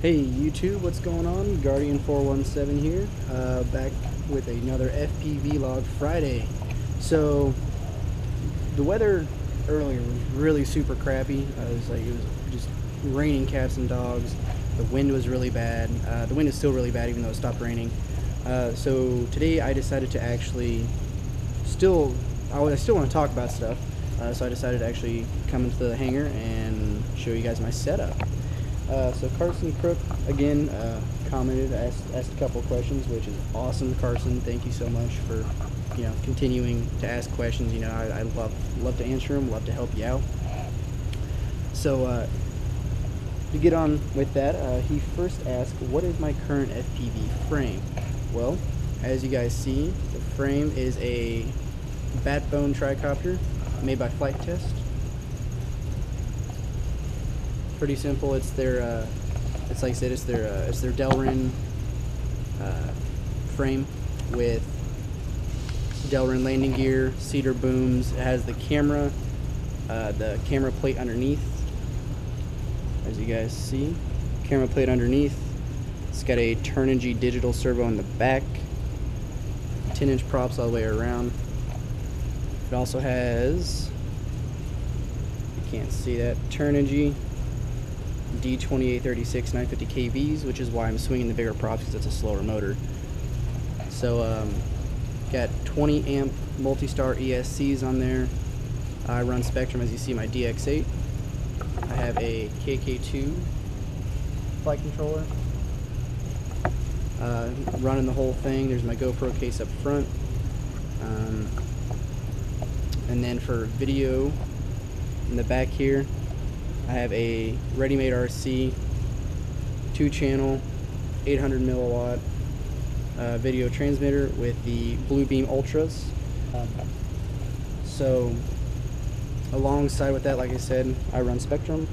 Hey YouTube, what's going on? Guardian417 here, back with another FPVlog Friday. So the weather earlier was really super crappy. It was just raining cats and dogs. The wind was really bad. The wind is still really bad even though it stopped raining. So today I decided to actually I still want to talk about stuff. So I decided to actually come into the hangar and show you guys my setup. So Carson Crook again commented, asked a couple questions, which is awesome. Carson, thank you so much for continuing to ask questions. I love to answer them, love to help you out. So to get on with that, he first asked, what is my current FPV frame? Well, as you guys see, the frame is a Batbone tricopter made by Flight Test. Pretty simple. It's their it's like I said, it's their Delrin frame with Delrin landing gear, cedar booms. It has the camera plate underneath, as you guys see. Camera plate underneath. It's got a Turnigy digital servo in the back. 10-inch props all the way around. It also has, you can't see that, Turnigy D2836 950 kVs, which is why I'm swinging the bigger props, because it's a slower motor. So got 20 amp multi-star ESCs on there. I run Spectrum, as you see, my DX8. I have a KK2 flight controller. Running the whole thing. There's my GoPro case up front. And then for video in the back here, I have a ready-made RC 2-channel 800 milliwatt video transmitter with the Bluebeam Ultras. So alongside with that, like I said, I run Spectrum.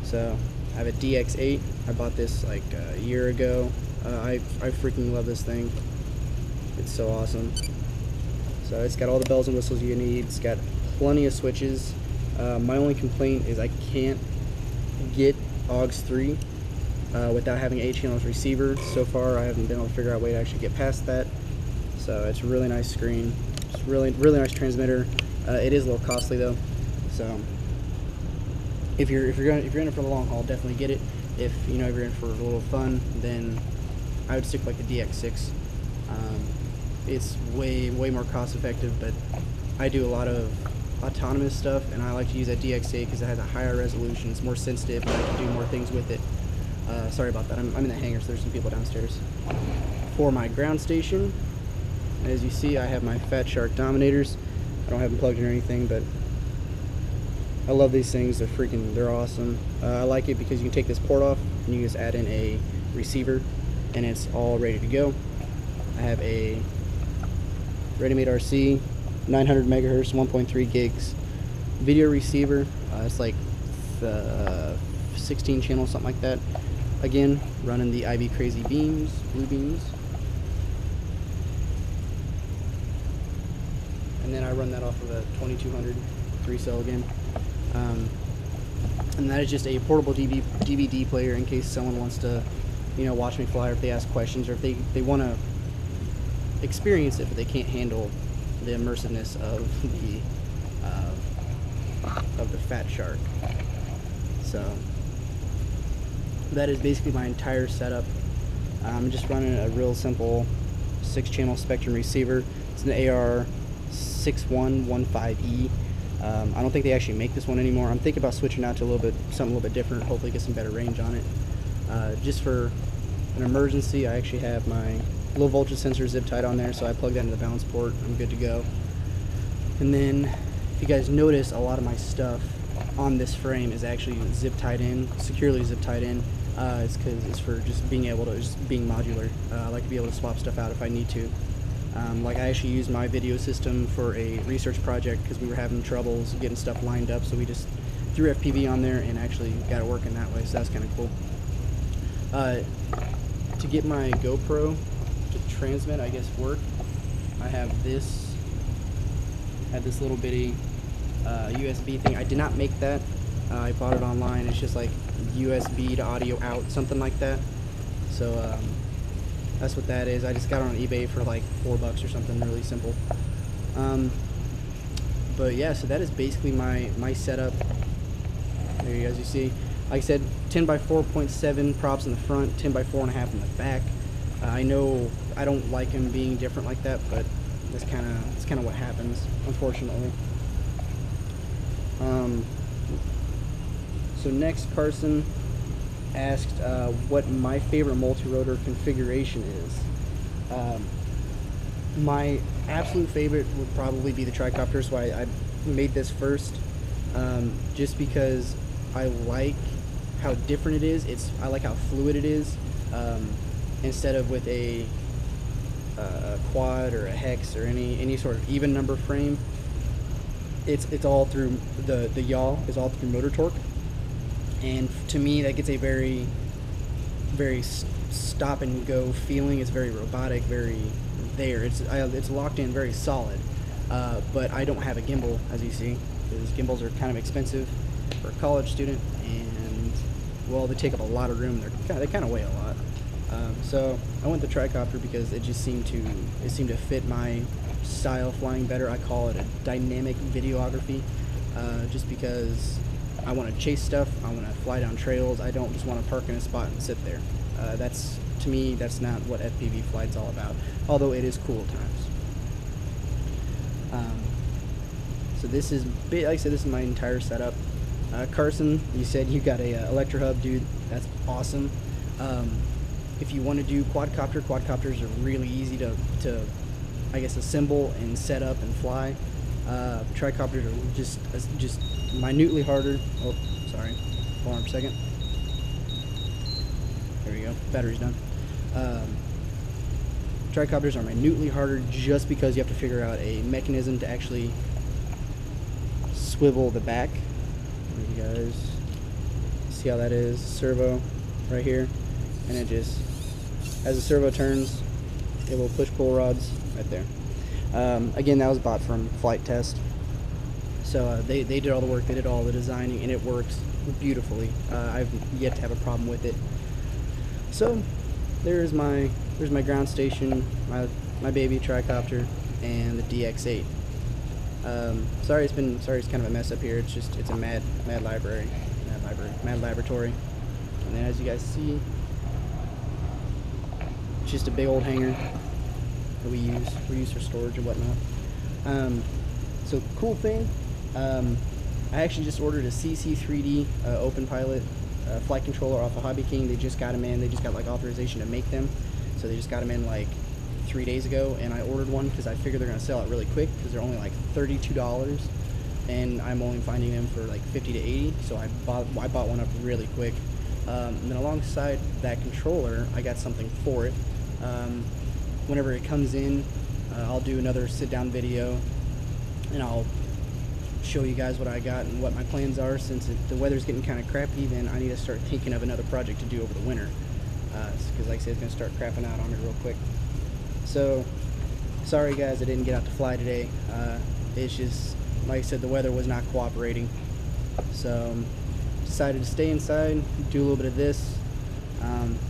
So I have a DX8. I bought this like a year ago. I freaking love this thing. It's so awesome. So it's got all the bells and whistles you need. It's got plenty of switches. My only complaint is I can't get AUX 3 without having 8 channels receiver. So far I haven't been able to figure out a way to actually get past that. So it's a really nice screen. It's really nice transmitter. It is a little costly though. So if you're in it for the long haul, definitely get it. If you're in for a little fun, then I would stick with like the DX6. It's way more cost effective, but I do a lot of autonomous stuff, and I like to use that DX8 because it has a higher resolution. It's more sensitive, and I can do more things with it. Sorry about that. I'm in the hangar, so there's some people downstairs. For my ground station, as you see, I have my Fat Shark Dominators. I don't have them plugged in or anything, but I love these things. They're awesome. I like it because you can take this port off and you just add in a receiver, and it's all ready to go. I have a ready-made RC, 900 megahertz, 1.3 gigs video receiver. It's like 16 channels, something like that. Again, running the IB Crazy beams, blue beams. And then I run that off of a 2200 3-cell again. And that is just a portable DVD player in case someone wants to, watch me fly, or if they ask questions, or if they want to experience it but they can't handle the immersiveness of the Fat Shark. So that is basically my entire setup. I'm just running a real simple 6-channel Spectrum receiver. It's an AR6115E. I don't think they actually make this one anymore. I'm thinking about switching out to something a little bit different, hopefully get some better range on it. Just for an emergency, I actually have my low voltage sensor zip tied on there, so I plug that into the balance port. I'm good to go. And then, if you guys notice, a lot of my stuff on this frame is actually securely zip tied in. It's because it's for just being modular. I like to be able to swap stuff out if I need to. Like I actually used my video system for a research project because we were having troubles getting stuff lined up, so we just threw FPV on there and actually got it working that way, so that's kind of cool. To get my GoPro to transmit, I guess, work, I have this little bitty USB thing. I did not make that. I bought it online. It's just like USB to audio out, something like that. So that's what that is. I just got it on eBay for like $4 or something, really simple. But yeah, so that is basically my setup. There you guys, you see, like I said, 10 by 4.7 props in the front, 10 by 4.5 in the back. I know I don't like them being different like that, but that's kind of what happens, unfortunately. So next, Carson asked what my favorite multi-rotor configuration is. My absolute favorite would probably be the tricopter, so I made this first, just because I like how different it is. I like how fluid it is, instead of with a quad or a hex or any sort of even number frame. It's all through the yaw is all through motor torque, and to me that gets a very stop and go feeling. It's very robotic, very there. It's locked in, very solid. But I don't have a gimbal, as you see, because gimbals are kind of expensive for a college student, and well, they take up a lot of room. They kind of weigh a lot. So I went the tricopter because it seemed to fit my style flying better. I call it a dynamic videography, just because I want to chase stuff. I want to fly down trails. I don't just want to park in a spot and sit there. To me, that's not what FPV flight's all about, although it is cool at times. So this is, like I said, this is my entire setup. Carson, you said you got a Electro Hub, dude. That's awesome. If you want to do quadcopters are really easy to I guess assemble and set up and fly. Tricopters are just minutely harder. Oh, sorry. Hold on for a second. There we go. Battery's done. Tricopters are minutely harder just because you have to figure out a mechanism to actually swivel the back. You guys see how that is? Servo right here, and it just, as the servo turns, it will push pull rods right there. Again, that was bought from Flight Test, so they did all the work, they did all the designing, and it works beautifully. I've yet to have a problem with it. So there's my ground station, my baby tricopter, and the DX8. Sorry it's kind of a mess up here. It's a mad laboratory. And then, as you guys see, it's just a big old hangar that we use for storage and whatnot. So cool thing, I actually just ordered a CC3D Open Pilot flight controller off of Hobby King. They just got them in. They just got like authorization to make them, so they just got them in like 3 days ago, and I ordered one because I figured they're gonna sell it really quick because they're only like $32, and I'm only finding them for like 50 to 80. So I bought one up really quick. And then alongside that controller, I got something for it. Whenever it comes in, I'll do another sit-down video, and I'll show you guys what I got and what my plans are. Since the weather's getting kind of crappy, then I need to start thinking of another project to do over the winter, because like I said, it's gonna start crapping out on me real quick. So sorry guys, I didn't get out to fly today. It's just, like I said, the weather was not cooperating, so decided to stay inside, do a little bit of this.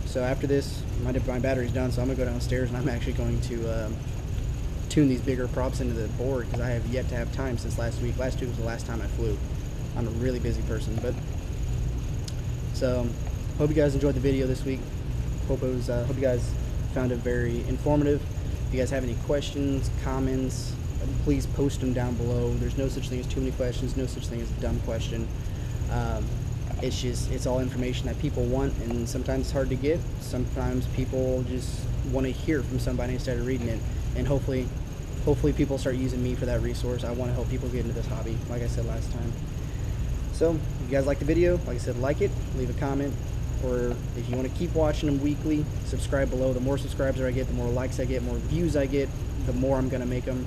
So after this, my battery's done, so I'm gonna go downstairs and I'm actually going to tune these bigger props into the board, because I have yet to have time since last week. Last week was the last time I flew. I'm a really busy person, but so hope you guys enjoyed the video this week. Hope you guys found it very informative. If you guys have any questions, comments, please post them down below. There's no such thing as too many questions, no such thing as a dumb question. It's all information that people want, and sometimes it's hard to get. Sometimes people just want to hear from somebody instead of reading it, and hopefully people start using me for that resource. I want to help people get into this hobby, like I said last time. So if you guys like the video, like I said, like it, leave a comment, or if you want to keep watching them weekly, subscribe below. The more subscribers I get, the more likes I get, more views I get, the more I'm going to make them,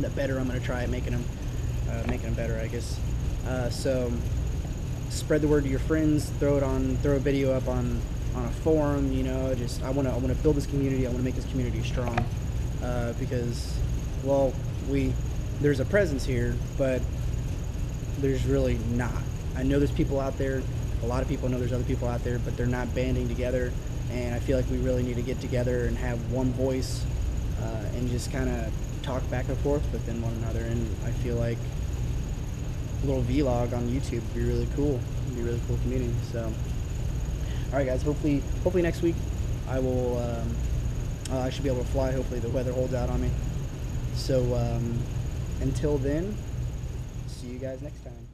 the better I'm going to try at making them better, I guess. So spread the word to your friends, throw a video up on a forum, you know. Just I want to build this community. I want to make this community strong, because, well, there's a presence here, but there's really not. I know there's people out there, a lot of people know there's other people out there, but they're not banding together, and I feel like we really need to get together and have one voice, and just kind of talk back and forth within one another. And I feel like a little vlog on YouTube would be really cool. It'd be a really cool community. So, all right, guys. Hopefully next week I will. I should be able to fly. Hopefully the weather holds out on me. So until then, see you guys next time.